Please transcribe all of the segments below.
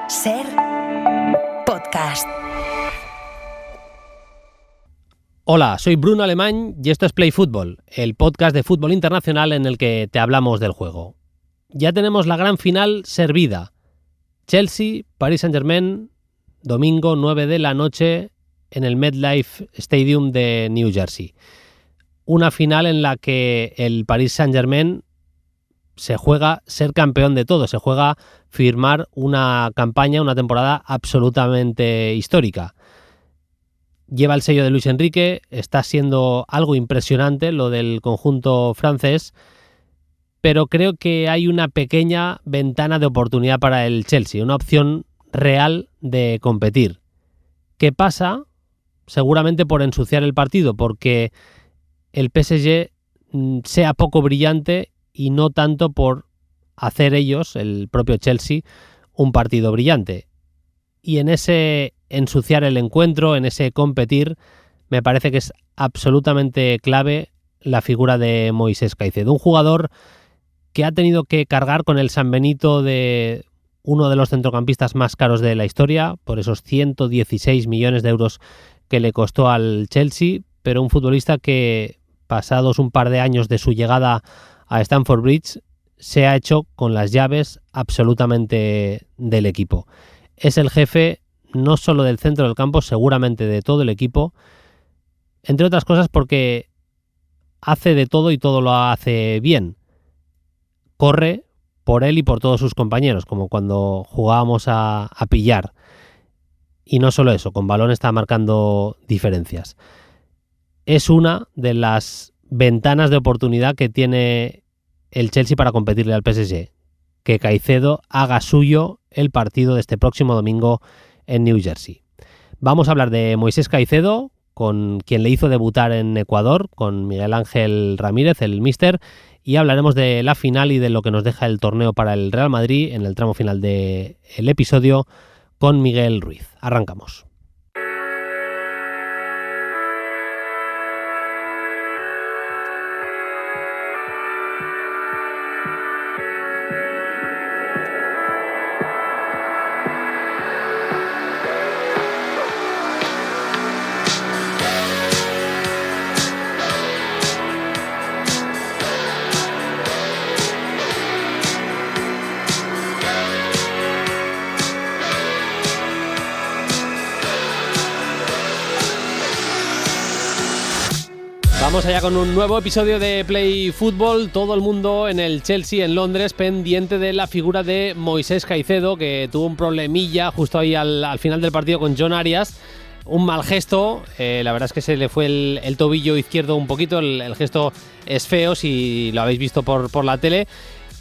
Ser podcast. Hola, soy Bruno Alemany y esto es Play Fútbol, el podcast de fútbol internacional en el que te hablamos del juego. Ya tenemos la gran final servida. Chelsea, Paris Saint-Germain, domingo 9 de la noche en el MetLife Stadium de New Jersey. Una final en la que el Paris Saint-Germain se juega ser campeón de todo, se juega firmar una campaña, una temporada absolutamente histórica. Lleva el sello de Luis Enrique, está siendo algo impresionante lo del conjunto francés, pero creo que hay una pequeña ventana de oportunidad para el Chelsea, una opción real de competir. ¿Qué pasa? Seguramente por ensuciar el partido, porque el PSG sea poco brillante y no tanto por hacer ellos, el propio Chelsea, un partido brillante. Y en ese ensuciar el encuentro, en ese competir, me parece que es absolutamente clave la figura de Moisés Caicedo, un jugador que ha tenido que cargar con el San Benito de uno de los centrocampistas más caros de la historia, por esos 116 millones de euros que le costó al Chelsea, pero un futbolista que, pasados un par de años de su llegada a Stamford Bridge, se ha hecho con las llaves absolutamente del equipo. Es el jefe no solo del centro del campo, seguramente de todo el equipo, entre otras cosas porque hace de todo y todo lo hace bien. Corre por él y por todos sus compañeros, como cuando jugábamos a pillar. Y no solo eso, con balón está marcando diferencias. Es una de las ventanas de oportunidad que tiene el Chelsea para competirle al PSG. Que Caicedo haga suyo el partido de este próximo domingo en New Jersey. Vamos a hablar de Moisés Caicedo, con quien le hizo debutar en Ecuador, con Miguel Ángel Ramírez, el míster, y hablaremos de la final y de lo que nos deja el torneo para el Real Madrid en el tramo final del episodio con Miguel Ruiz. Arrancamos. Vamos allá con un nuevo episodio de Play Fútbol. Todo el mundo en el Chelsea, en Londres, pendiente de la figura de Moisés Caicedo, que tuvo un problemilla justo ahí al final del partido con John Arias. Un mal gesto, la verdad es que se le fue el tobillo izquierdo un poquito, el gesto es feo si lo habéis visto por la tele.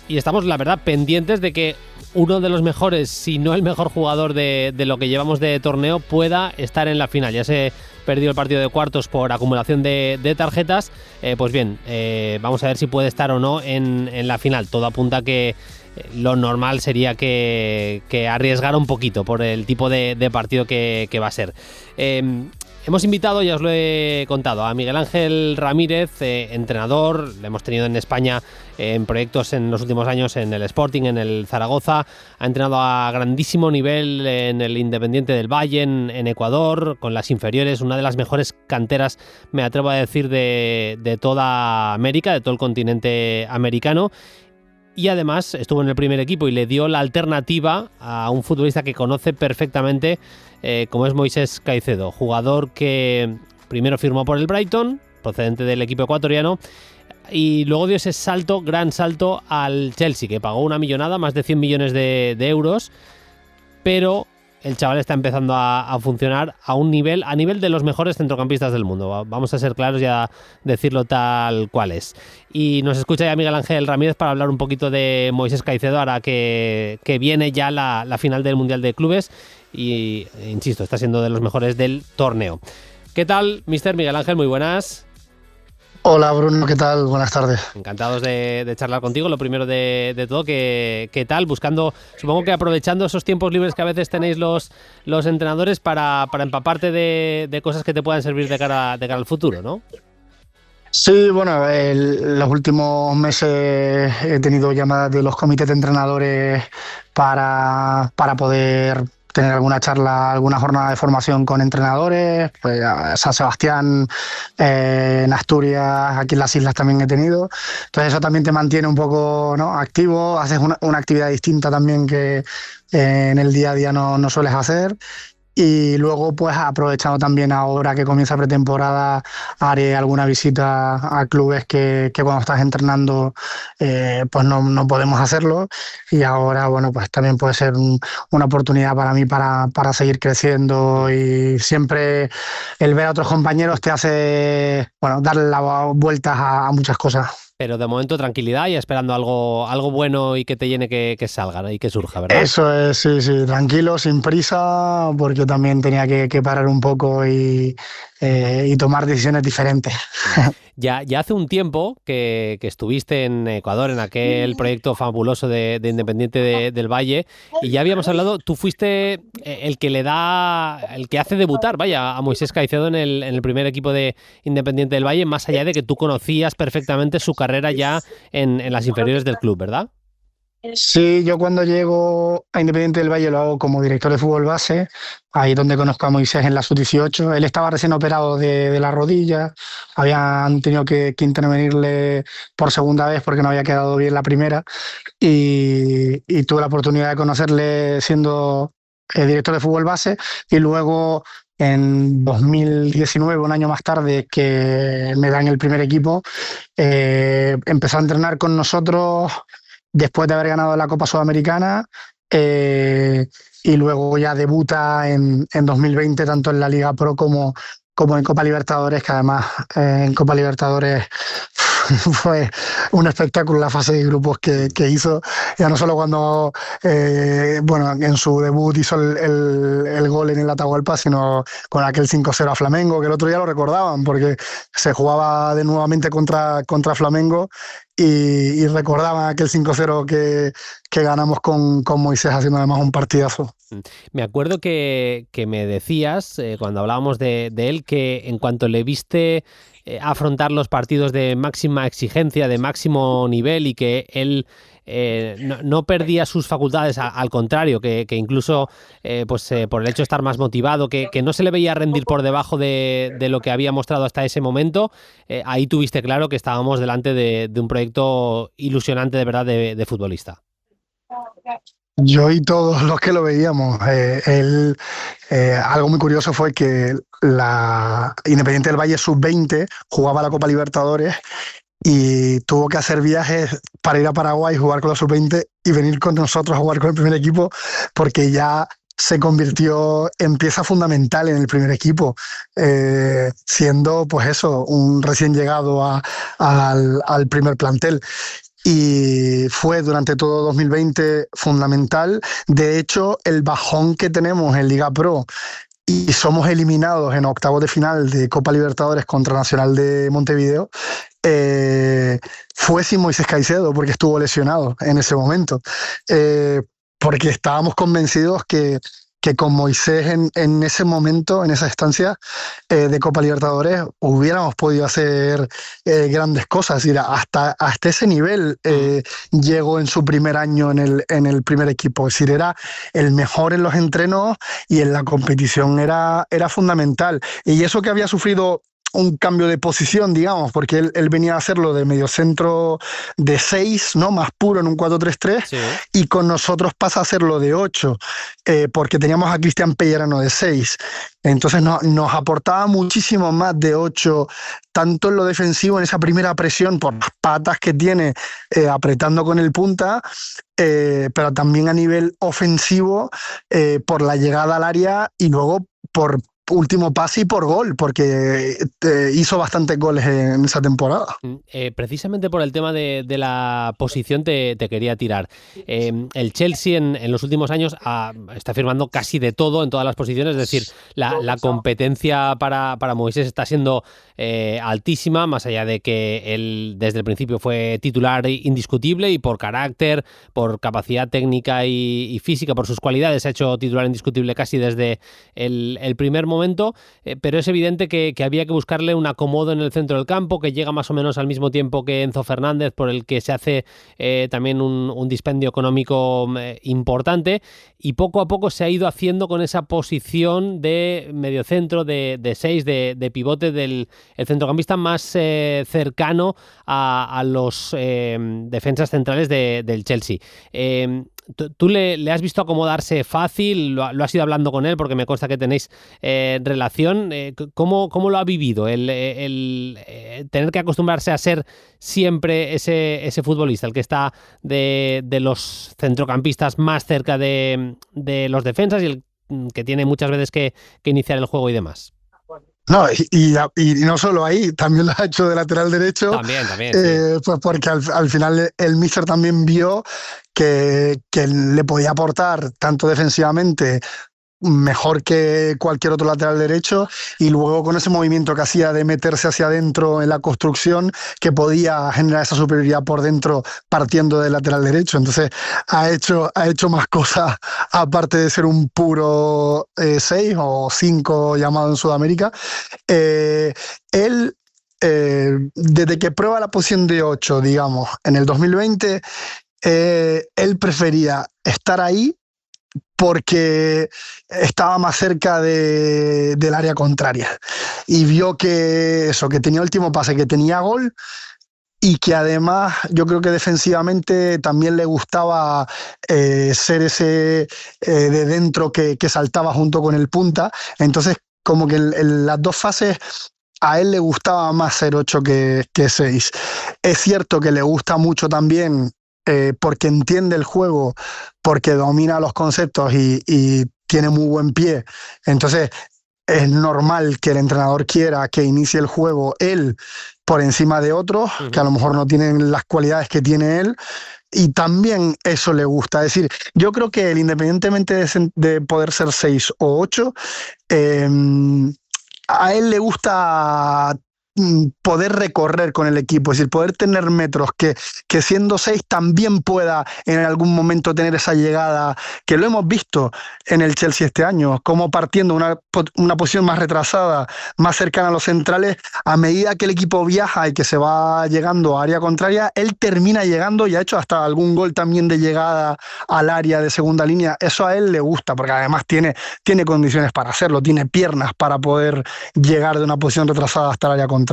Y estamos, la verdad, pendientes de que uno de los mejores, si no el mejor jugador de lo que llevamos de torneo, pueda estar en la final. Ya se perdió el partido de cuartos por acumulación de tarjetas. Pues bien, vamos a ver si puede estar o no en la final. Todo apunta que lo normal sería que arriesgara un poquito por el tipo de partido que va a ser. Hemos invitado, ya os lo he contado, a Miguel Ángel Ramírez, entrenador. Le hemos tenido en España en proyectos en los últimos años en el Sporting, en el Zaragoza. Ha entrenado a grandísimo nivel en el Independiente del Valle, en Ecuador, con las inferiores. Una de las mejores canteras, me atrevo a decir, de toda América, de todo el continente americano. Y además estuvo en el primer equipo y le dio la alternativa a un futbolista que conoce perfectamente, como es Moisés Caicedo, jugador que primero firmó por el Brighton, procedente del equipo ecuatoriano, y luego dio ese salto, gran salto, al Chelsea, que pagó una millonada, más de 100 millones de euros, pero el chaval está empezando a funcionar a nivel de los mejores centrocampistas del mundo. Vamos a ser claros y a decirlo tal cual es. Y nos escucha ya Miguel Ángel Ramírez para hablar un poquito de Moisés Caicedo, ahora que viene ya la final del Mundial de Clubes y, insisto, está siendo de los mejores del torneo. ¿Qué tal, mister Miguel Ángel? Muy buenas. Hola Bruno, ¿qué tal? Buenas tardes. Encantados de charlar contigo. Lo primero de todo, ¿qué tal? Buscando, supongo que aprovechando esos tiempos libres que a veces tenéis los entrenadores para empaparte de cosas que te puedan servir de cara al futuro, ¿no? Sí, bueno, los últimos meses he tenido llamadas de los comités de entrenadores para poder tener alguna charla, alguna jornada de formación con entrenadores. Pues a San Sebastián, en Asturias, aquí en las islas también he tenido. Entonces eso también te mantiene un poco, ¿no?, activo, haces una actividad distinta también que en el día a día no sueles hacer. Y luego, pues aprovechando también ahora que comienza pretemporada, haré alguna visita a clubes que cuando estás entrenando pues no podemos hacerlo. Y ahora, bueno, pues también puede ser una oportunidad para mí para seguir creciendo. Y siempre el ver a otros compañeros te hace, bueno, darle las vueltas a muchas cosas. Pero de momento tranquilidad y esperando algo bueno y que te llene que salga, ¿no? Y que surja, ¿verdad? Eso es, sí, sí, tranquilo, sin prisa, porque también tenía que parar un poco y tomar decisiones diferentes. Ya hace un tiempo que estuviste en Ecuador, en aquel proyecto fabuloso de Independiente del Valle, y ya habíamos hablado, tú fuiste el que hace debutar, vaya, a Moisés Caicedo en el primer equipo de Independiente del Valle, más allá de que tú conocías perfectamente su carrera ya en las inferiores del club, ¿verdad? Sí, yo cuando llego a Independiente del Valle lo hago como director de fútbol base, ahí donde conozco a Moisés en la sub-18. Él estaba recién operado de la rodilla, habían tenido que intervenirle por segunda vez porque no había quedado bien la primera y tuve la oportunidad de conocerle siendo director de fútbol base y luego en 2019, un año más tarde que me dan el primer equipo, empezó a entrenar con nosotros después de haber ganado la Copa Sudamericana eh, y luego ya debuta en 2020 tanto en la Liga Pro como en Copa Libertadores, que además en Copa Libertadores fue un espectáculo la fase de grupos que hizo, ya no solo cuando bueno, en su debut hizo el gol en el Atahualpa, sino con aquel 5-0 a Flamengo, que el otro día lo recordaban, porque se jugaba de nuevamente contra Flamengo y recordaban aquel 5-0 que ganamos con Moisés, haciendo además un partidazo. Me acuerdo que me decías, cuando hablábamos de él, que en cuanto le viste afrontar los partidos de máxima exigencia, de máximo nivel y que él no perdía sus facultades, al contrario, que incluso por el hecho de estar más motivado, que no se le veía rendir por debajo de lo que había mostrado hasta ese momento, ahí tuviste claro que estábamos delante de un proyecto ilusionante de verdad de futbolista. Yo y todos los que lo veíamos, algo muy curioso fue que la Independiente del Valle sub-20 jugaba la Copa Libertadores y tuvo que hacer viajes para ir a Paraguay, jugar con la sub-20 y venir con nosotros a jugar con el primer equipo, porque ya se convirtió en pieza fundamental en el primer equipo, siendo pues eso, un recién llegado al primer plantel. Y fue durante todo 2020 fundamental. De hecho, el bajón que tenemos en Liga Pro y somos eliminados en octavos de final de Copa Libertadores contra Nacional de Montevideo, fue sin Moisés Caicedo porque estuvo lesionado en ese momento. Porque estábamos convencidos que con Moisés en ese momento, en esa estancia de Copa Libertadores, hubiéramos podido hacer grandes cosas. Y hasta ese nivel llegó en su primer año en el primer equipo. Es decir, era el mejor en los entrenos y en la competición era fundamental. Y eso que había sufrido un cambio de posición, digamos, porque él venía a hacerlo de mediocentro de 6, ¿no?, más puro en un 4-3-3, Sí. y con nosotros pasa a hacerlo de 8, porque teníamos a Cristian Pellerano de 6. Entonces nos aportaba muchísimo más de 8, tanto en lo defensivo, en esa primera presión por las patas que tiene apretando con el punta, pero también a nivel ofensivo, por la llegada al área y luego por último pase y por gol, porque hizo bastantes goles en esa temporada. Precisamente por el tema de la posición te quería tirar. El Chelsea en los últimos años está firmando casi de todo en todas las posiciones, es decir, la competencia para Moisés está siendo altísima, más allá de que él desde el principio fue titular indiscutible y por carácter, por capacidad técnica y física, por sus cualidades, ha hecho titular indiscutible casi desde el primer momento. momento, pero es evidente que había que buscarle un acomodo en el centro del campo, que llega más o menos al mismo tiempo que Enzo Fernández, por el que se hace también un dispendio económico importante, y poco a poco se ha ido haciendo con esa posición de mediocentro, de 6, de pivote del el centrocampista más cercano a los defensas centrales del Chelsea. ¿Tú le has visto acomodarse fácil? ¿Lo has ido hablando con él? Porque me consta que tenéis relación. ¿Cómo lo ha vivido el tener que acostumbrarse a ser siempre ese futbolista, el que está de los centrocampistas más cerca de los defensas y el que tiene muchas veces que iniciar el juego y demás? No, y no solo ahí, también lo ha hecho de lateral derecho. También, sí. Pues porque al final el míster también vio que le podía aportar tanto defensivamente mejor que cualquier otro lateral derecho, y luego con ese movimiento que hacía de meterse hacia adentro en la construcción, que podía generar esa superioridad por dentro partiendo del lateral derecho. Entonces ha hecho más cosas aparte de ser un puro 6 o 5 llamado en Sudamérica. Él desde que prueba la posición de 8, digamos, en el 2020, él prefería estar ahí porque estaba más cerca del área contraria y vio que tenía último pase, que tenía gol, y que además yo creo que defensivamente también le gustaba ser ese de dentro que saltaba junto con el punta. Entonces, como que en las dos fases a él le gustaba más ser 8 que 6. Es cierto que le gusta mucho también porque entiende el juego, porque domina los conceptos y tiene muy buen pie. Entonces es normal que el entrenador quiera que inicie el juego él por encima de otros, que a lo mejor no tienen las cualidades que tiene él, y también eso le gusta. Es decir, yo creo que él, independientemente de poder ser 6 o 8, a él le gusta poder recorrer con el equipo, es decir, poder tener metros, que siendo 6 también pueda en algún momento tener esa llegada, que lo hemos visto en el Chelsea este año, como partiendo una posición más retrasada, más cercana a los centrales, a medida que el equipo viaja y que se va llegando a área contraria, él termina llegando y ha hecho hasta algún gol también de llegada al área de segunda línea. Eso a él le gusta, porque además tiene condiciones para hacerlo, tiene piernas para poder llegar de una posición retrasada hasta el área contraria.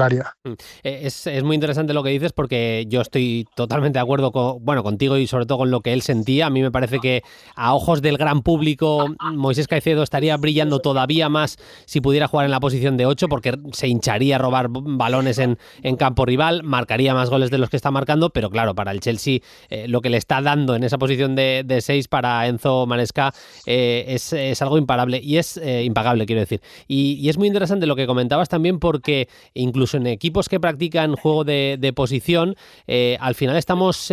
Es muy interesante lo que dices, porque yo estoy totalmente de acuerdo contigo y sobre todo con lo que él sentía. A mí me parece que a ojos del gran público Moisés Caicedo estaría brillando todavía más si pudiera jugar en la posición de 8, porque se hincharía a robar balones en campo rival, marcaría más goles de los que está marcando, pero claro, para el Chelsea lo que le está dando en esa posición de 6 para Enzo Maresca es algo imparable, y es impagable, quiero decir. Y es muy interesante lo que comentabas también, porque incluso en equipos que practican juego de posición, al final estamos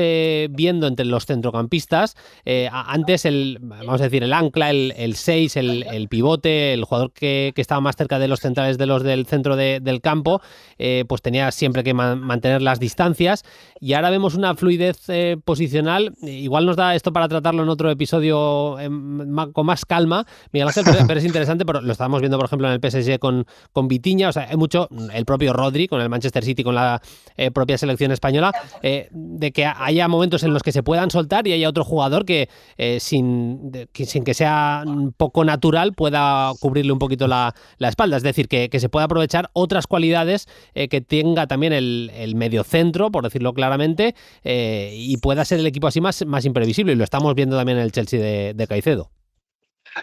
viendo entre los centrocampistas, antes vamos a decir, el ancla, el 6, el pivote, el jugador que estaba más cerca de los centrales de los del centro del campo, pues tenía siempre que mantener las distancias, y ahora vemos una fluidez posicional. Igual nos da esto para tratarlo en otro episodio con más calma, Miguel Ángel, pero es interesante, pero lo estábamos viendo por ejemplo en el PSG con Vitinha. O sea, hay mucho, el propio Rodri con el Manchester City, con la propia selección española, de que haya momentos en los que se puedan soltar y haya otro jugador que sin que sea poco natural pueda cubrirle un poquito la espalda. Es decir, que se pueda aprovechar otras cualidades que tenga también el mediocentro, por decirlo claramente, y pueda ser el equipo así más imprevisible, y lo estamos viendo también en el Chelsea de Caicedo.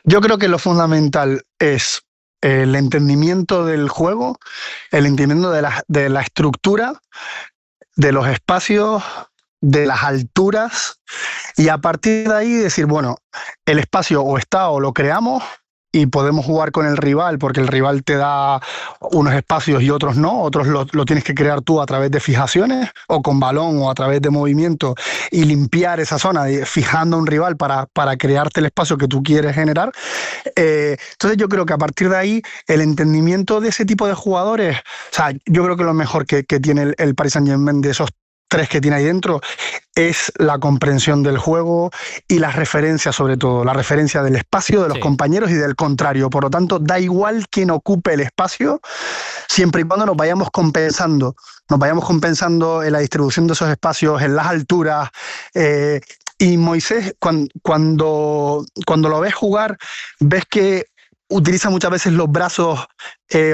Yo creo que lo fundamental es el entendimiento del juego, el entendimiento de la estructura, de los espacios, de las alturas, y a partir de ahí decir, bueno, el espacio o está o lo creamos y podemos jugar con el rival, porque el rival te da unos espacios y otros no, otros lo tienes que crear tú a través de fijaciones o con balón o a través de movimiento, y limpiar esa zona fijando a un rival para crearte el espacio que tú quieres generar. Entonces yo creo que a partir de ahí el entendimiento de ese tipo de jugadores, o sea, yo creo que lo mejor que tiene el Paris Saint-Germain de esos tres que tiene ahí dentro, es la comprensión del juego y las referencias, sobre todo, la referencia del espacio, de los compañeros y del contrario. Por lo tanto, da igual quién ocupe el espacio, siempre y cuando nos vayamos compensando en la distribución de esos espacios, en las alturas. Y Moisés, cuando lo ves jugar, ves que utiliza muchas veces los brazos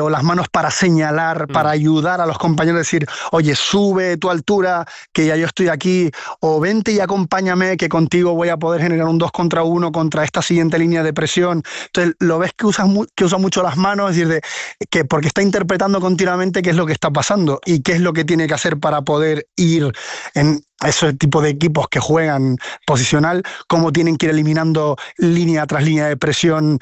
o las manos para señalar, para ayudar a los compañeros a decir, oye, sube tu altura, que ya yo estoy aquí, o vente y acompáñame, que contigo voy a poder generar un 2 contra 1 contra esta siguiente línea de presión. Entonces, lo ves que usa mucho las manos, es decir, porque está interpretando continuamente qué es lo que está pasando y qué es lo que tiene que hacer para poder ir en ese tipo de equipos que juegan posicional, cómo tienen que ir eliminando línea tras línea de presión,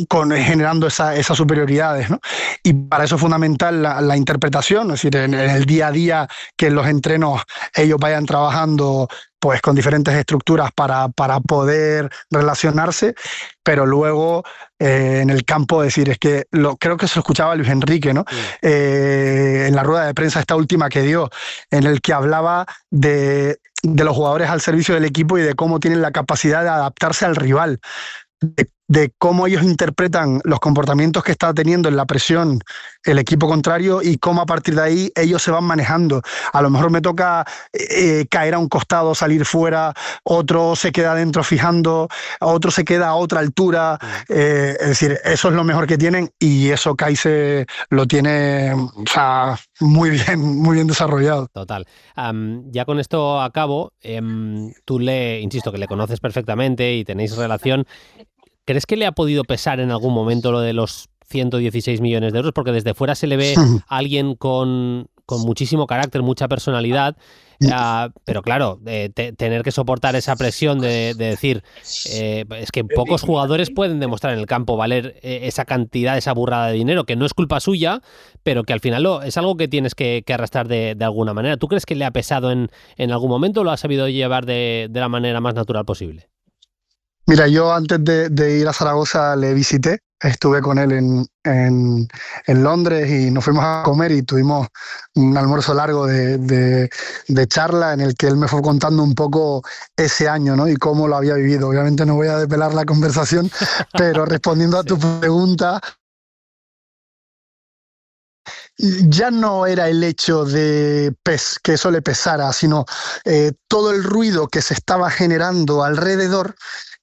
generando esas superioridades, ¿no? Y para eso es fundamental la interpretación, es decir, en el día a día, que en los entrenos ellos vayan trabajando pues con diferentes estructuras para poder relacionarse, pero luego en el campo, decir, es que creo que se lo escuchaba Luis Enrique, ¿no? En la rueda de prensa esta última que dio, en el que hablaba de los jugadores al servicio del equipo y de cómo tienen la capacidad de adaptarse al rival, de cómo ellos interpretan los comportamientos que está teniendo en la presión el equipo contrario y cómo a partir de ahí ellos se van manejando. A lo mejor me toca caer a un costado, salir fuera, otro se queda adentro fijando, otro se queda a otra altura. Es decir, eso es lo mejor que tienen y eso Kaise lo tiene, o sea, muy bien desarrollado. Total. Ya con esto acabo. Tú insisto, que le conoces perfectamente y tenéis relación. ¿Crees que le ha podido pesar en algún momento lo de los 116 millones de euros? Porque desde fuera se le ve a alguien con muchísimo carácter, mucha personalidad, pero claro, tener que soportar esa presión de decir, es que pocos jugadores pueden demostrar en el campo valer esa cantidad, esa burrada de dinero, que no es culpa suya, pero que al final es algo que tienes que arrastrar de alguna manera. ¿Tú crees que le ha pesado en algún momento o lo ha sabido llevar de la manera más natural posible? Mira, yo antes de ir a Zaragoza le visité, estuve con él en Londres y nos fuimos a comer y tuvimos un almuerzo largo de charla en el que él me fue contando un poco ese año, ¿no? Y cómo lo había vivido. Obviamente no voy a desvelar la conversación, pero respondiendo a tu pregunta, ya no era el hecho de que eso le pesara, sino todo el ruido que se estaba generando alrededor,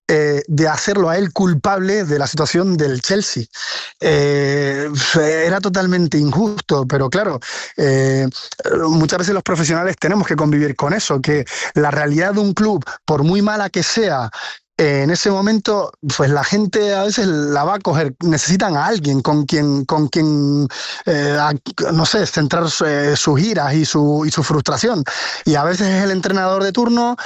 de hacerlo a él culpable de la situación del Chelsea. Era totalmente injusto, pero claro, muchas veces los profesionales tenemos que convivir con eso, que la realidad de un club, por muy mala que sea, en ese momento, pues la gente a veces la va a coger, necesitan a alguien con quien no sé, centrar sus iras y su frustración. Y a veces es el entrenador de turno,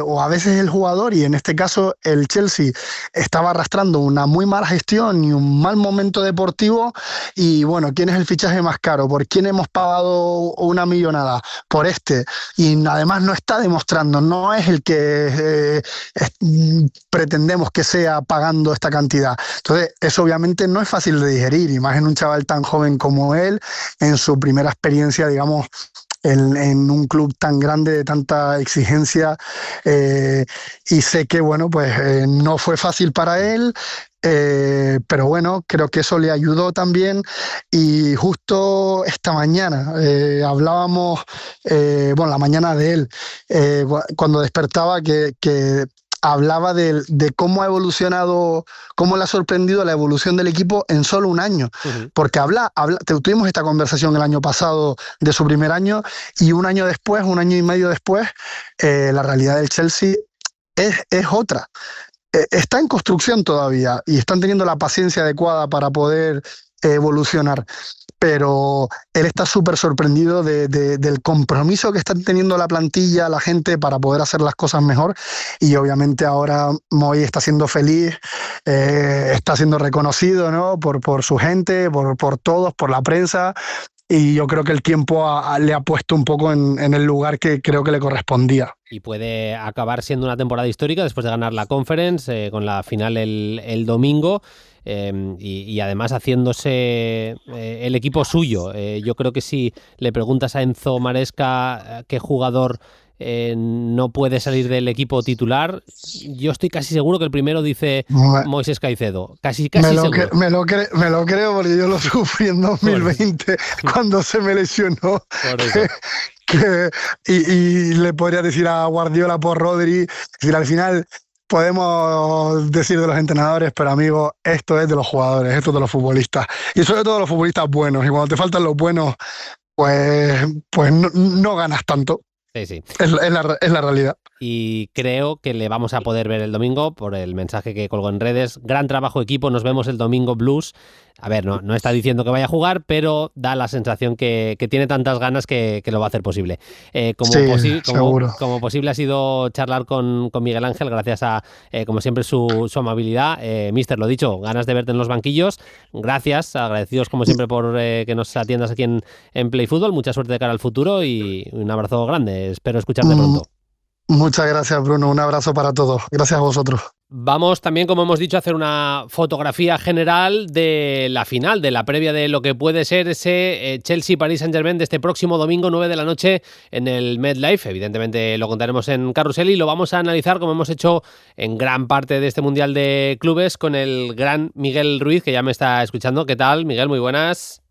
o a veces el jugador, y en este caso el Chelsea estaba arrastrando una muy mala gestión y un mal momento deportivo, y bueno, ¿quién es el fichaje más caro? ¿Por quién hemos pagado una millonada? Por este. Y además no está demostrando, no es el que pretendemos que sea pagando esta cantidad. Entonces, eso obviamente no es fácil de digerir, y más en un chaval tan joven como él, en su primera experiencia, digamos, en un club tan grande, de tanta exigencia, y sé que, bueno, pues no fue fácil para él, pero bueno, creo que eso le ayudó también. Y justo esta mañana hablábamos, bueno, la mañana de él, cuando despertaba, que hablaba de cómo ha evolucionado, cómo le ha sorprendido la evolución del equipo en solo un año. Porque tuvimos esta conversación el año pasado de su primer año, y un año después, un año y medio después, la realidad del Chelsea es otra. Está en construcción todavía y están teniendo la paciencia adecuada para poder evolucionar, pero él está súper sorprendido del compromiso que están teniendo la plantilla, la gente, para poder hacer las cosas mejor. Y obviamente ahora Moy está siendo feliz, está siendo reconocido, ¿no? por su gente, por todos, por la prensa. y yo creo que el tiempo le ha puesto un poco en el lugar que creo que le correspondía. Y puede acabar siendo una temporada histórica después de ganar la Conference, con la final el domingo, y además haciéndose el equipo suyo. Yo creo que si le preguntas a Enzo Maresca qué jugador no puede salir del equipo titular, yo estoy casi seguro que el primero dice Moisés Caicedo. Casi seguro. Me lo creo porque yo lo sufrí en 2020 cuando se me lesionó. Por eso. Y le podría decir a Guardiola por Rodri, es decir, al final podemos decir de los entrenadores, pero amigo, esto es de los jugadores, esto es de los futbolistas, y sobre todo los futbolistas buenos, y cuando te faltan los buenos, pues no ganas tanto. Sí. Es la realidad. Y creo que le vamos a poder ver el domingo por el mensaje que colgó en redes. Gran trabajo equipo, nos vemos el domingo Blues. A ver, no está diciendo que vaya a jugar, pero da la sensación que tiene tantas ganas que lo va a hacer posible. Como posible ha sido charlar con Miguel Ángel, gracias a, como siempre, su amabilidad. Mister, lo dicho, ganas de verte en los banquillos. Gracias, agradecidos como siempre por que nos atiendas aquí en Play Fútbol. Mucha suerte de cara al futuro y un abrazo grande. Espero escucharte pronto. Muchas gracias, Bruno. Un abrazo para todos. Gracias a vosotros. Vamos también, como hemos dicho, a hacer una fotografía general de la final, de la previa de lo que puede ser ese Chelsea-Paris Saint-Germain de este próximo domingo 9 de la noche en el MetLife. Evidentemente lo contaremos en Carrusel y lo vamos a analizar como hemos hecho en gran parte de este Mundial de Clubes con el gran Miguel Ruiz, que ya me está escuchando. ¿Qué tal, Miguel? Muy buenas.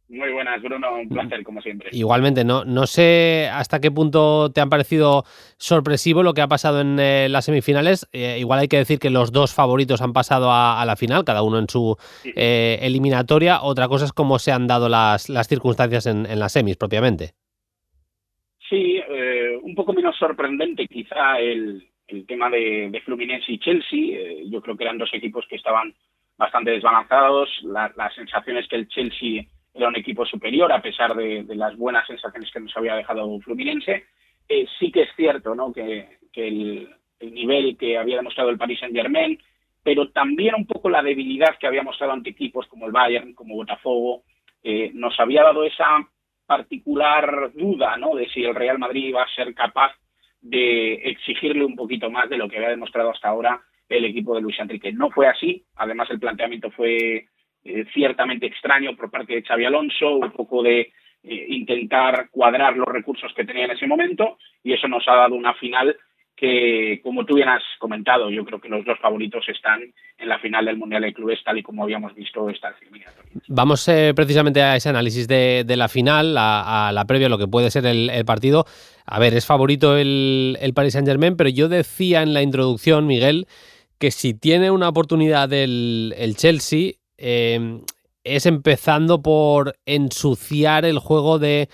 Muy buenas, Bruno, un placer como siempre. Igualmente, no sé hasta qué punto te han parecido sorpresivo lo que ha pasado en las semifinales. Igual hay que decir que los dos favoritos han pasado a la final, cada uno en su eliminatoria. Otra cosa es cómo se han dado las circunstancias en las semis propiamente. Sí, un poco menos sorprendente quizá el tema de Fluminense y Chelsea. Yo creo que eran dos equipos que estaban bastante desbalanzados. La sensación es que el Chelsea era un equipo superior a pesar de las buenas sensaciones que nos había dejado Fluminense. Sí que es cierto, ¿no?, que el nivel que había demostrado el Paris Saint-Germain, pero también un poco la debilidad que había mostrado ante equipos como el Bayern, como Botafogo, nos había dado esa particular duda, ¿no?, de si el Real Madrid iba a ser capaz de exigirle un poquito más de lo que había demostrado hasta ahora el equipo de Luis Enrique. No fue así, además el planteamiento fue ciertamente extraño por parte de Xabi Alonso, un poco de intentar cuadrar los recursos que tenía en ese momento, y eso nos ha dado una final que, como tú bien has comentado, yo creo que los dos favoritos están en la final del Mundial de Clubes, tal y como habíamos visto estas eliminatorias. Vamos precisamente a ese análisis de la final, a la previa, lo que puede ser el partido. A ver, es favorito el Paris Saint-Germain, pero yo decía en la introducción, Miguel, que si tiene una oportunidad el Chelsea, es empezando por ensuciar el juego del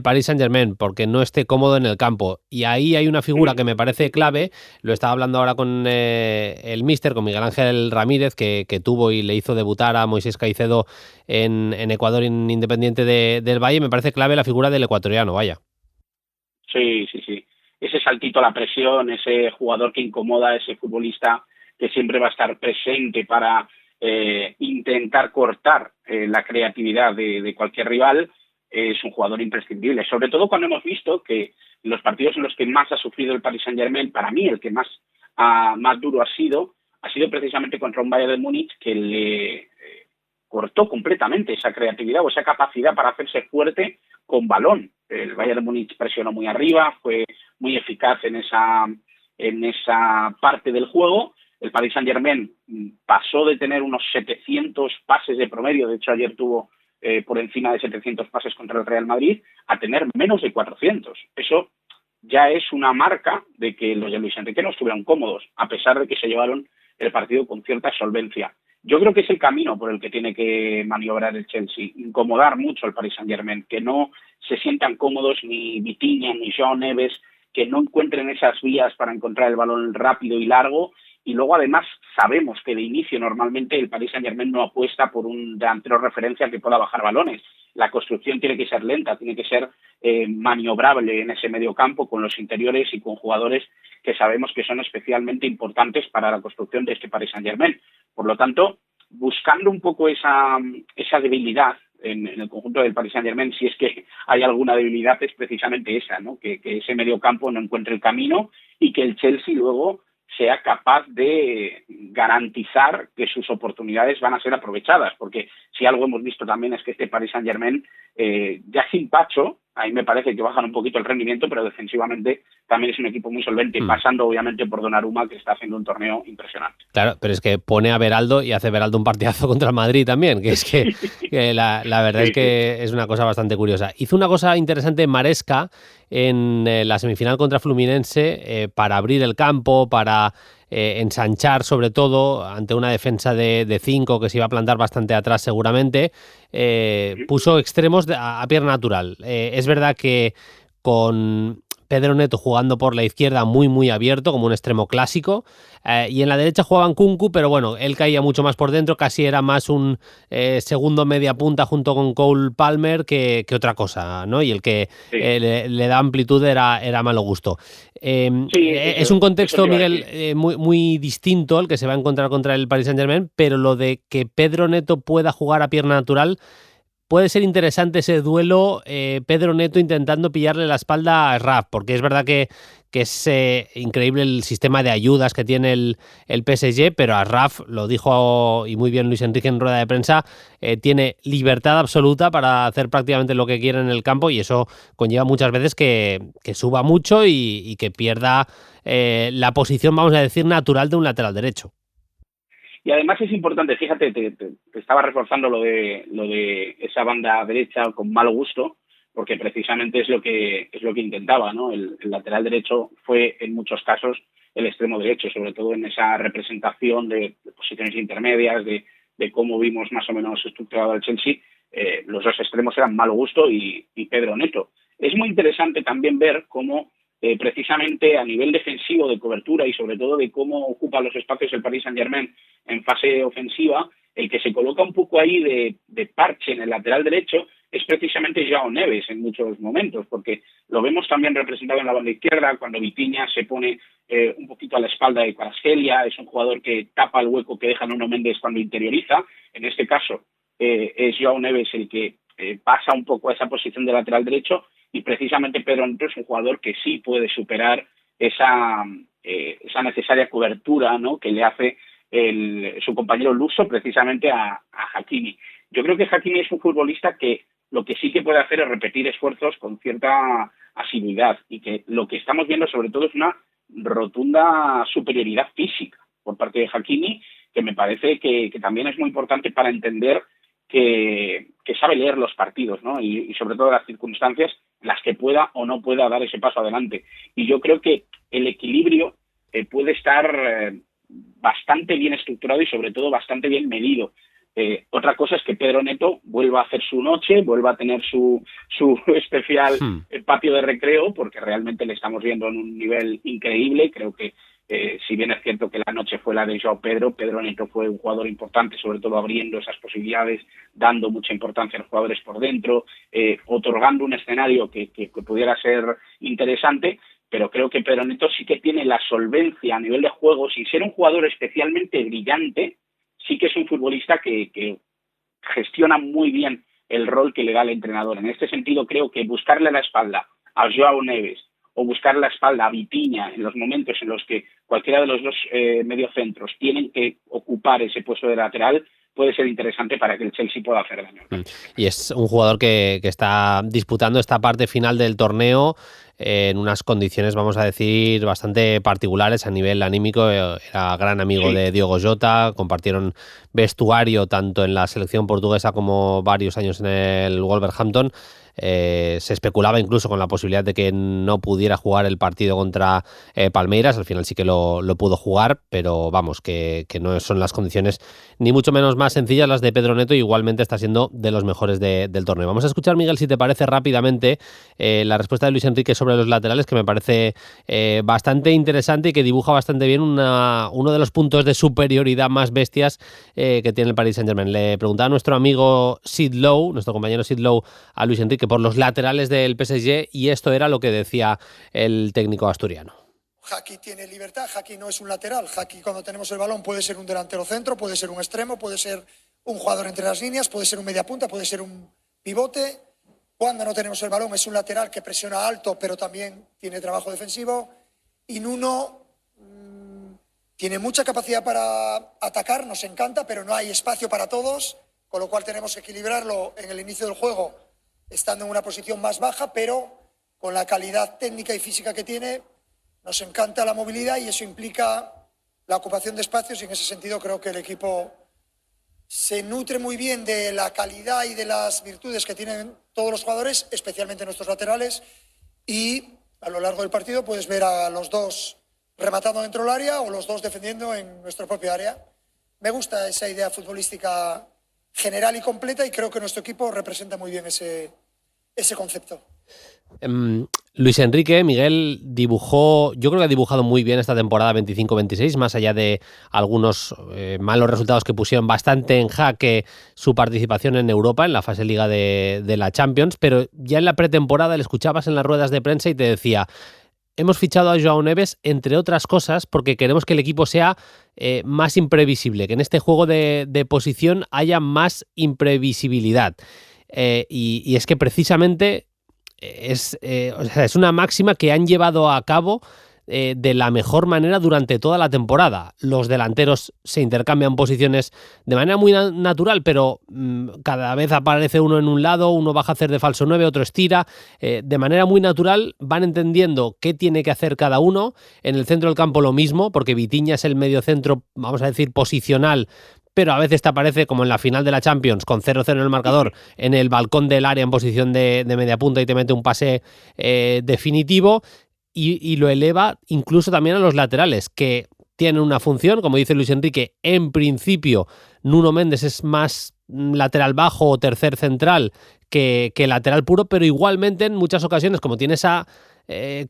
Paris Saint-Germain, porque no esté cómodo en el campo. Y ahí hay una figura que me parece clave, lo estaba hablando ahora con el míster, con Miguel Ángel Ramírez, que tuvo y le hizo debutar a Moisés Caicedo en Ecuador, en Independiente del Valle. Me parece clave la figura del ecuatoriano, vaya. Sí. Ese saltito a la presión, ese jugador que incomoda, ese futbolista que siempre va a estar presente para intentar cortar la creatividad de cualquier rival, es un jugador imprescindible, sobre todo cuando hemos visto que los partidos en los que más ha sufrido el Paris Saint-Germain, para mí el que más duro ha sido precisamente contra un Bayern de Múnich que le cortó completamente esa creatividad o esa capacidad para hacerse fuerte con balón. El Bayern de Múnich presionó muy arriba, fue muy eficaz en esa parte del juego. El Paris Saint-Germain pasó de tener unos 700 pases de promedio, de hecho ayer tuvo por encima de 700 pases contra el Real Madrid, a tener menos de 400. Eso ya es una marca de que los de Luis Enrique no estuvieron cómodos, a pesar de que se llevaron el partido con cierta solvencia. Yo creo que es el camino por el que tiene que maniobrar el Chelsea, incomodar mucho al Paris Saint-Germain, que no se sientan cómodos ni Vitinha ni João Neves, que no encuentren esas vías para encontrar el balón rápido y largo. Y luego, además, sabemos que de inicio normalmente el Paris Saint-Germain no apuesta por un delantero referencia que pueda bajar balones. La construcción tiene que ser lenta, tiene que ser maniobrable en ese medio campo con los interiores y con jugadores que sabemos que son especialmente importantes para la construcción de este Paris Saint-Germain. Por lo tanto, buscando un poco esa debilidad en el conjunto del Paris Saint-Germain, si es que hay alguna debilidad, es precisamente esa, ¿no? Que ese mediocampo no encuentre el camino y que el Chelsea luego sea capaz de garantizar que sus oportunidades van a ser aprovechadas, porque si algo hemos visto también es que este Paris Saint-Germain, ya sin Pacho, a mí me parece que bajan un poquito el rendimiento, pero defensivamente también es un equipo muy solvente, pasando obviamente por Donnarumma, que está haciendo un torneo impresionante. Claro, pero es que pone a Beraldo y hace Beraldo un partidazo contra el Madrid también, que es que la verdad es que es una cosa bastante curiosa. Hizo una cosa interesante Maresca en la semifinal contra Fluminense para abrir el campo, para ensanchar sobre todo ante una defensa de 5 que se iba a plantar bastante atrás seguramente, puso extremos a pierna natural. Es verdad que con Pedro Neto jugando por la izquierda muy abierto, como un extremo clásico, y en la derecha jugaba Nkunku, pero bueno, él caía mucho más por dentro, casi era más un segundo media punta junto con Cole Palmer que otra cosa, ¿no? Y el que le da amplitud era Malo Gusto. Es un contexto, Miguel, muy distinto el que se va a encontrar contra el Paris Saint-Germain, pero lo de que Pedro Neto pueda jugar a pierna natural puede ser interesante ese duelo, Pedro Neto intentando pillarle la espalda a Raf, porque es verdad que es increíble el sistema de ayudas que tiene el PSG, pero a Raf, lo dijo y muy bien Luis Enrique en rueda de prensa, tiene libertad absoluta para hacer prácticamente lo que quiera en el campo y eso conlleva muchas veces que suba mucho y que pierda la posición, vamos a decir, natural de un lateral derecho. Y además es importante, fíjate, te estaba reforzando lo de esa banda derecha con Malo Gusto, porque precisamente es lo que intentaba, ¿no? El lateral derecho fue en muchos casos el extremo derecho, sobre todo en esa representación de posiciones intermedias, de cómo vimos más o menos estructurado el Chelsea. Los dos extremos eran Malo Gusto y Pedro Neto. Es muy interesante también ver cómo precisamente a nivel defensivo, de cobertura y sobre todo de cómo ocupa los espacios el Paris Saint-Germain en fase ofensiva, el que se coloca un poco ahí de parche en el lateral derecho es precisamente João Neves en muchos momentos, porque lo vemos también representado en la banda izquierda, cuando Vitinha se pone un poquito a la espalda de Kvaratskhelia, es un jugador que tapa el hueco que deja Nuno Méndez cuando interioriza. En este caso es João Neves el que pasa un poco a esa posición de lateral derecho, y precisamente Pedro Neto es un jugador que sí puede superar esa necesaria cobertura, ¿no?, que le hace su compañero luso precisamente a Hakimi. Yo creo que Hakimi es un futbolista que lo que sí que puede hacer es repetir esfuerzos con cierta asiduidad, y que lo que estamos viendo sobre todo es una rotunda superioridad física por parte de Hakimi, que me parece que también es muy importante para entender que sabe leer los partidos, ¿no? Y sobre todo las circunstancias en las que pueda o no pueda dar ese paso adelante. Y yo creo que el equilibrio puede estar bastante bien estructurado y sobre todo bastante bien medido. Otra cosa es que Pedro Neto vuelva a hacer su noche, vuelva a tener su especial patio de recreo, porque realmente le estamos viendo en un nivel increíble. Creo que si bien es cierto que la noche fue la de João Pedro Neto fue un jugador importante, sobre todo abriendo esas posibilidades, dando mucha importancia a los jugadores por dentro, otorgando un escenario que pudiera ser interesante. Pero creo que Pedro Neto sí que tiene la solvencia a nivel de juego, sin ser un jugador especialmente brillante, sí que es un futbolista que gestiona muy bien el rol que le da el entrenador. En este sentido, creo que buscarle la espalda a João Neves o buscar la espalda a Vitinha en los momentos en los que cualquiera de los dos mediocentros tienen que ocupar ese puesto de lateral puede ser interesante para que el Chelsea pueda hacer daño. Y es un jugador que está disputando esta parte final del torneo en unas condiciones, vamos a decir, bastante particulares a nivel anímico. Era gran amigo de Diogo Jota, compartieron vestuario tanto en la selección portuguesa como varios años en el Wolverhampton. Se especulaba incluso con la posibilidad de que no pudiera jugar el partido contra Palmeiras. Al final sí que lo pudo jugar, pero vamos, que no son las condiciones ni mucho menos más sencillas las de Pedro Neto. Igualmente está siendo de los mejores del torneo. Vamos a escuchar, Miguel, si te parece rápidamente la respuesta de Luis Enrique sobre los laterales, que me parece bastante interesante y que dibuja bastante bien uno de los puntos de superioridad más bestias que tiene el Paris Saint-Germain. Le preguntaba a nuestro amigo Sid Lowe, nuestro compañero Sid Lowe, a Luis Enrique por los laterales del PSG, y esto era lo que decía el técnico asturiano. Haki tiene libertad, Haki no es un lateral, Haki cuando tenemos el balón puede ser un delantero centro, puede ser un extremo, puede ser un jugador entre las líneas, puede ser un mediapunta, puede ser un pivote. Cuando no tenemos el balón es un lateral que presiona alto, pero también tiene trabajo defensivo. Y Nuno tiene mucha capacidad para atacar, nos encanta, pero no hay espacio para todos, con lo cual tenemos que equilibrarlo en el inicio del juego, estando en una posición más baja, pero con la calidad técnica y física que tiene, nos encanta la movilidad y eso implica la ocupación de espacios, y en ese sentido creo que el equipo se nutre muy bien de la calidad y de las virtudes que tienen todos los jugadores, especialmente nuestros laterales, y a lo largo del partido puedes ver a los dos rematando dentro del área o los dos defendiendo en nuestro propio área. Me gusta esa idea futbolística general y completa y creo que nuestro equipo representa muy bien ese concepto. Luis Enrique, Miguel dibujó, yo creo que ha dibujado muy bien esta temporada 25-26, más allá de algunos malos resultados que pusieron bastante en jaque su participación en Europa, en la fase liga de la Champions, pero ya en la pretemporada le escuchabas en las ruedas de prensa y te decía: hemos fichado a Joao Neves, entre otras cosas, porque queremos que el equipo sea más imprevisible, que en este juego de posición haya más imprevisibilidad. Y es que precisamente es una máxima que han llevado a cabo de la mejor manera durante toda la temporada. Los delanteros se intercambian posiciones de manera muy natural, pero cada vez aparece uno en un lado, uno baja a hacer de falso 9, otro estira. De manera muy natural van entendiendo qué tiene que hacer cada uno. En el centro del campo lo mismo, porque Vitinha es el mediocentro, vamos a decir, posicional, pero a veces te aparece, como en la final de la Champions, con 0-0 en el marcador, en el balcón del área en posición de media punta y te mete un pase definitivo, y lo eleva incluso también a los laterales, que tienen una función, como dice Luis Enrique. En principio, Nuno Méndez es más lateral bajo o tercer central que lateral puro, pero igualmente en muchas ocasiones, como tiene esa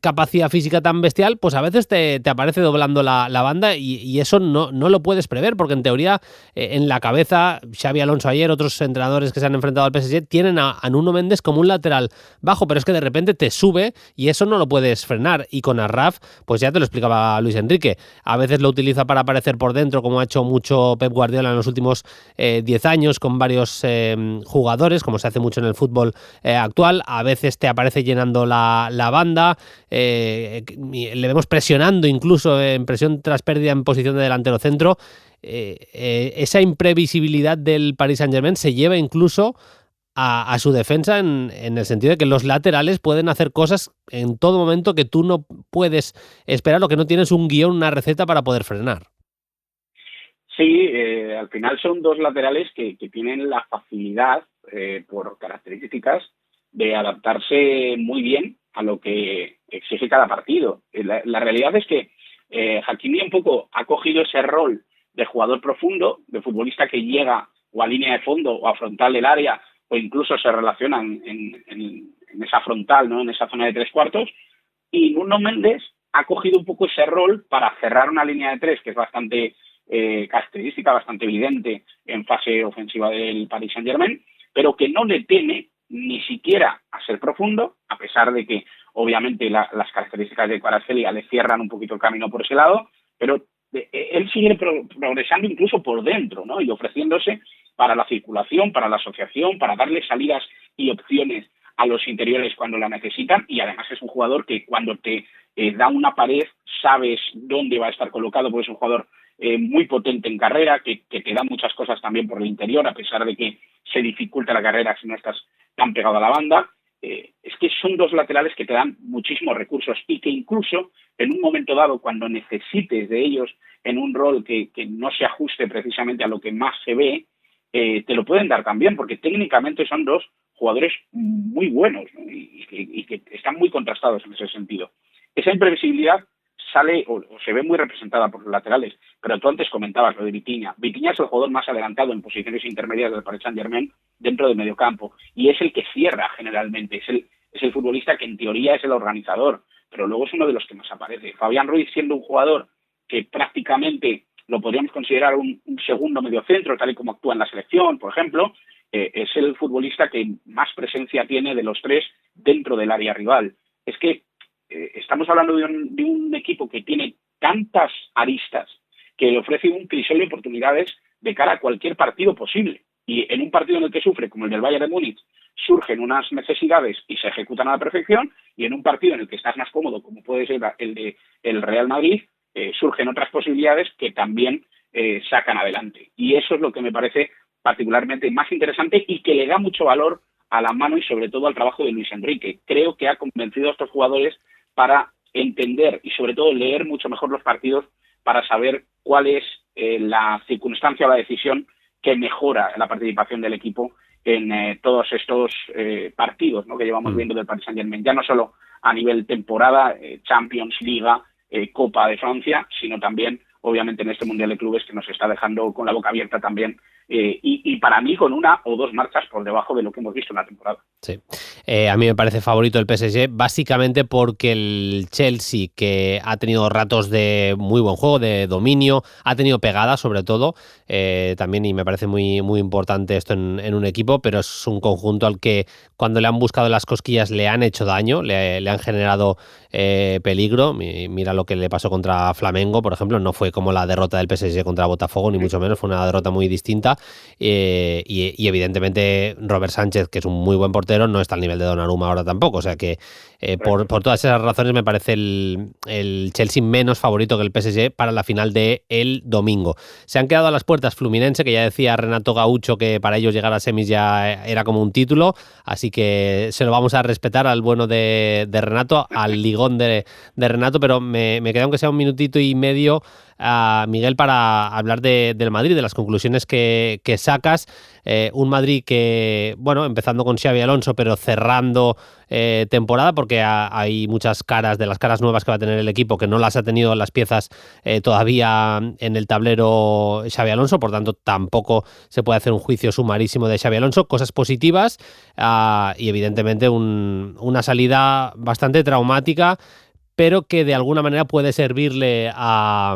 capacidad física tan bestial, pues a veces te aparece doblando la banda, y eso no lo puedes prever, porque en teoría en la cabeza, Xabi Alonso ayer, otros entrenadores que se han enfrentado al PSG, tienen a Nuno Méndez como un lateral bajo, pero es que de repente te sube y eso no lo puedes frenar. Y con Arraf, pues ya te lo explicaba Luis Enrique, a veces lo utiliza para aparecer por dentro, como ha hecho mucho Pep Guardiola en los últimos 10 años con varios jugadores, como se hace mucho en el fútbol actual. A veces te aparece llenando la banda. Le vemos presionando incluso en presión tras pérdida en posición de delantero centro. Esa imprevisibilidad del Paris Saint-Germain se lleva incluso a su defensa, en el sentido de que los laterales pueden hacer cosas en todo momento que tú no puedes esperar, o que no tienes un guión, una receta para poder frenar. Sí, al final son dos laterales que tienen la facilidad, por características, de adaptarse muy bien a lo que exige cada partido. La realidad es que Hakimi un poco ha cogido ese rol de jugador profundo, de futbolista que llega o a línea de fondo o a frontal del área, o incluso se relacionan en esa frontal, ¿no?, en esa zona de tres cuartos, y Nuno Méndez ha cogido un poco ese rol para cerrar una línea de tres que es bastante característica, bastante evidente en fase ofensiva del Paris Saint-Germain, pero que no le teme ni siquiera a ser profundo, a pesar de que obviamente las características de Kvaratskhelia le cierran un poquito el camino por ese lado, pero él sigue progresando incluso por dentro, ¿no?, y ofreciéndose para la circulación, para la asociación, para darle salidas y opciones a los interiores cuando la necesitan. Y además es un jugador que cuando te da una pared sabes dónde va a estar colocado, porque es un jugador muy potente en carrera, que te da muchas cosas también por el interior, a pesar de que se dificulta la carrera si no estás tan pegado a la banda. Es que son dos laterales que te dan muchísimos recursos, y que incluso en un momento dado, cuando necesites de ellos en un rol que no se ajuste precisamente a lo que más se ve, te lo pueden dar también, porque técnicamente son dos jugadores muy buenos, ¿no?, y que están muy contrastados en ese sentido. Esa imprevisibilidad sale o se ve muy representada por los laterales, pero tú antes comentabas lo de Vitinha. Vitinha es el jugador más adelantado en posiciones intermedias del Paris Saint-Germain dentro del mediocampo, y es el que cierra generalmente, es el futbolista que en teoría es el organizador, pero luego es uno de los que más aparece. Fabián Ruiz, siendo un jugador que prácticamente lo podríamos considerar un segundo mediocentro, tal y como actúa en la selección, por ejemplo, es el futbolista que más presencia tiene de los tres dentro del área rival. Es que estamos hablando de un equipo que tiene tantas aristas, que le ofrece un crisol de oportunidades de cara a cualquier partido posible. Y en un partido en el que sufre, como el del Bayern de Múnich, surgen unas necesidades y se ejecutan a la perfección, y en un partido en el que estás más cómodo, como puede ser el de el Real Madrid, surgen otras posibilidades que también sacan adelante. Y eso es lo que me parece particularmente más interesante y que le da mucho valor a la mano y sobre todo al trabajo de Luis Enrique. Creo que ha convencido a estos jugadores para entender y sobre todo leer mucho mejor los partidos para saber cuál es la circunstancia o la decisión que mejora la participación del equipo en todos estos partidos, ¿no?, que llevamos viendo del Paris Saint-Germain, ya no solo a nivel temporada, Champions, Liga, Copa de Francia, sino también obviamente en este Mundial de Clubes que nos está dejando con la boca abierta también, y para mí con una o dos marchas por debajo de lo que hemos visto en la temporada. Sí. A mí me parece favorito el PSG, básicamente porque el Chelsea, que ha tenido ratos de muy buen juego, de dominio, ha tenido pegada sobre todo, también, y me parece muy, muy importante esto en un equipo, pero es un conjunto al que cuando le han buscado las cosquillas le han hecho daño, le han generado peligro. Mira lo que le pasó contra Flamengo, por ejemplo, no fue como la derrota del PSG contra Botafogo, ni mucho menos, fue una derrota muy distinta, y evidentemente Robert Sánchez, que es un muy buen portero, no está al nivel de Donnarumma ahora tampoco, o sea que por todas esas razones me parece el Chelsea menos favorito que el PSG para la final del domingo. Se han quedado a las puertas Fluminense, que ya decía Renato Gaucho que para ellos llegar a semis ya era como un título, así que se lo vamos a respetar al bueno de Renato, al ligón de Renato, pero me queda aunque sea un minutito y medio, Miguel, para hablar del Madrid, de las conclusiones que sacas. Un Madrid que, bueno, empezando con Xabi Alonso, pero cerrando temporada, porque hay muchas caras, de las caras nuevas que va a tener el equipo, que no las ha tenido las piezas todavía en el tablero Xabi Alonso, por tanto tampoco se puede hacer un juicio sumarísimo de Xabi Alonso. Cosas positivas, y evidentemente una salida bastante traumática, pero que de alguna manera puede servirle a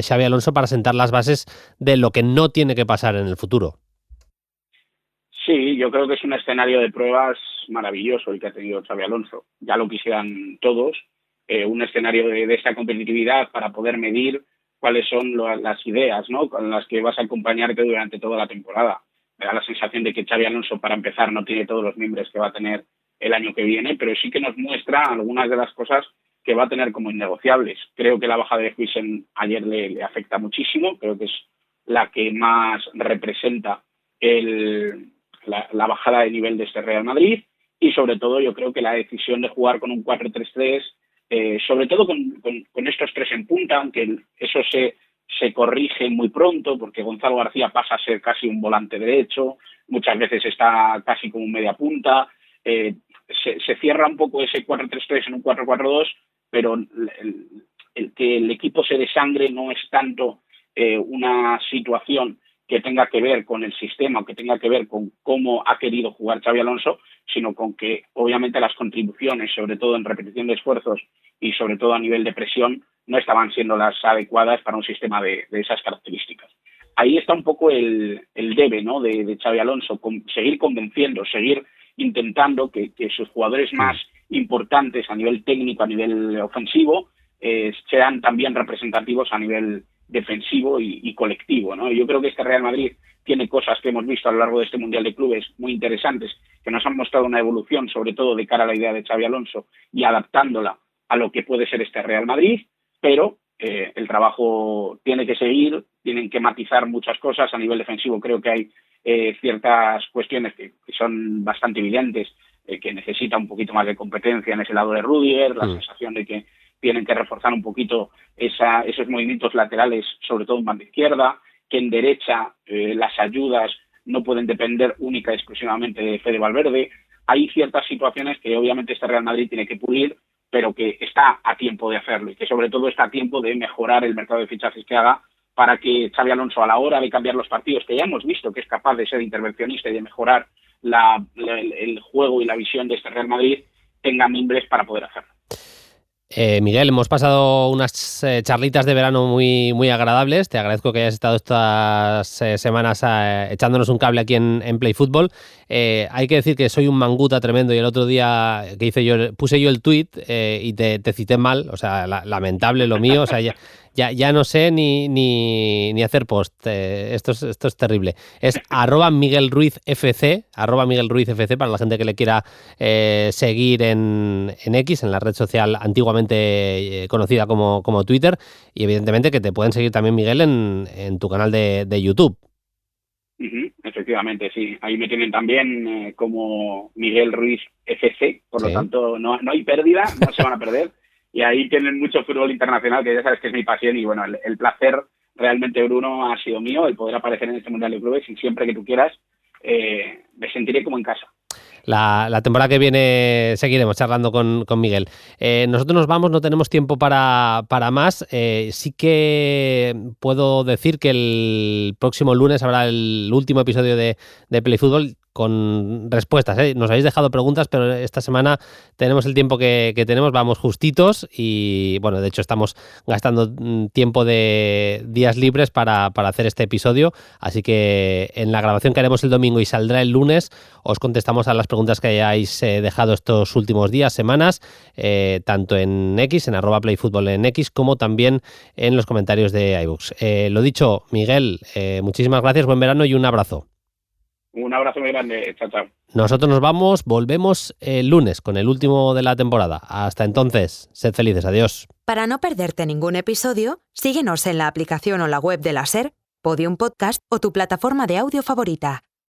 Xabi Alonso para sentar las bases de lo que no tiene que pasar en el futuro. Sí, yo creo que es un escenario de pruebas maravilloso el que ha tenido Xabi Alonso. Ya lo quisieran todos, un escenario de esta competitividad para poder medir cuáles son las ideas, ¿no?, con las que vas a acompañarte durante toda la temporada. Me da la sensación de que Xabi Alonso, para empezar, no tiene todos los miembros que va a tener el año que viene, pero sí que nos muestra algunas de las cosas que va a tener como innegociables. Creo que la bajada de Huijsen ayer le afecta muchísimo, creo que es la que más representa la bajada de nivel de este Real Madrid, y sobre todo yo creo que la decisión de jugar con un 4-3-3, sobre todo con estos tres en punta, aunque eso se corrige muy pronto, porque Gonzalo García pasa a ser casi un volante derecho, muchas veces está casi como un media punta, se cierra un poco ese 4-3-3 en un 4-4-2, pero el que el equipo se desangre no es tanto una situación que tenga que ver con el sistema o que tenga que ver con cómo ha querido jugar Xabi Alonso, sino con que obviamente las contribuciones, sobre todo en repetición de esfuerzos y sobre todo a nivel de presión, no estaban siendo las adecuadas para un sistema de esas características. Ahí está un poco el debe, ¿no?, de Xabi Alonso, seguir convenciendo, seguir intentando que sus jugadores más importantes a nivel técnico, a nivel ofensivo, sean también representativos a nivel defensivo y colectivo, ¿no? Yo creo que este Real Madrid tiene cosas que hemos visto a lo largo de este Mundial de Clubes muy interesantes, que nos han mostrado una evolución, sobre todo de cara a la idea de Xabi Alonso y adaptándola a lo que puede ser este Real Madrid, pero el trabajo tiene que seguir, tienen que matizar muchas cosas. A nivel defensivo creo que hay ciertas cuestiones que son bastante evidentes, que necesita un poquito más de competencia en ese lado de Rudiger, la sensación de que tienen que reforzar un poquito esos movimientos laterales, sobre todo en banda izquierda, que en derecha las ayudas no pueden depender única y exclusivamente de Fede Valverde. Hay ciertas situaciones que obviamente este Real Madrid tiene que pulir, pero que está a tiempo de hacerlo y que sobre todo está a tiempo de mejorar el mercado de fichajes que haga, para que Xabi Alonso, a la hora de cambiar los partidos, que ya hemos visto que es capaz de ser intervencionista y de mejorar el juego y la visión de este Real Madrid, tenga mimbres para poder hacerlo. Miguel, hemos pasado unas charlitas de verano muy, muy agradables. Te agradezco que hayas estado estas semanas echándonos un cable aquí en Play Fútbol. Hay que decir que soy un manguta tremendo, y el otro día que puse yo el tuit y te cité mal, o sea, lamentable lo mío. O sea, Ya no sé ni hacer post. Esto es terrible. Es @MiguelRuizFC, @MiguelRuizFC para la gente que le quiera seguir en X, en la red social antiguamente conocida como Twitter, y evidentemente que te pueden seguir también, Miguel, en tu canal de YouTube. Efectivamente, sí. Ahí me tienen también como Miguel Ruiz FC, por lo tanto no hay pérdida, no se van a perder. Y ahí tienen mucho fútbol internacional, que ya sabes que es mi pasión, y bueno, el placer realmente, Bruno, ha sido mío, el poder aparecer en este Mundial de Clubes, y siempre que tú quieras me sentiré como en casa. La temporada que viene seguiremos charlando con Miguel. Nosotros nos vamos, no tenemos tiempo para más. Sí que puedo decir que el próximo lunes habrá el último episodio de Play Fútbol con respuestas. Nos habéis dejado preguntas, pero esta semana tenemos el tiempo que tenemos, vamos justitos y bueno, de hecho estamos gastando tiempo de días libres para hacer este episodio, así que en la grabación que haremos el domingo y saldrá el lunes os contestamos a las preguntas que hayáis dejado estos últimos días, semanas, tanto en X, en @playfutbol en X, como también en los comentarios de iVoox. Lo dicho, Miguel, muchísimas gracias, buen verano y un abrazo. Un abrazo muy grande, chao, chao. Nosotros nos vamos, volvemos el lunes con el último de la temporada. Hasta entonces, sed felices, adiós. Para no perderte ningún episodio, síguenos en la aplicación o la web de la SER, Podium Podcast o tu plataforma de audio favorita.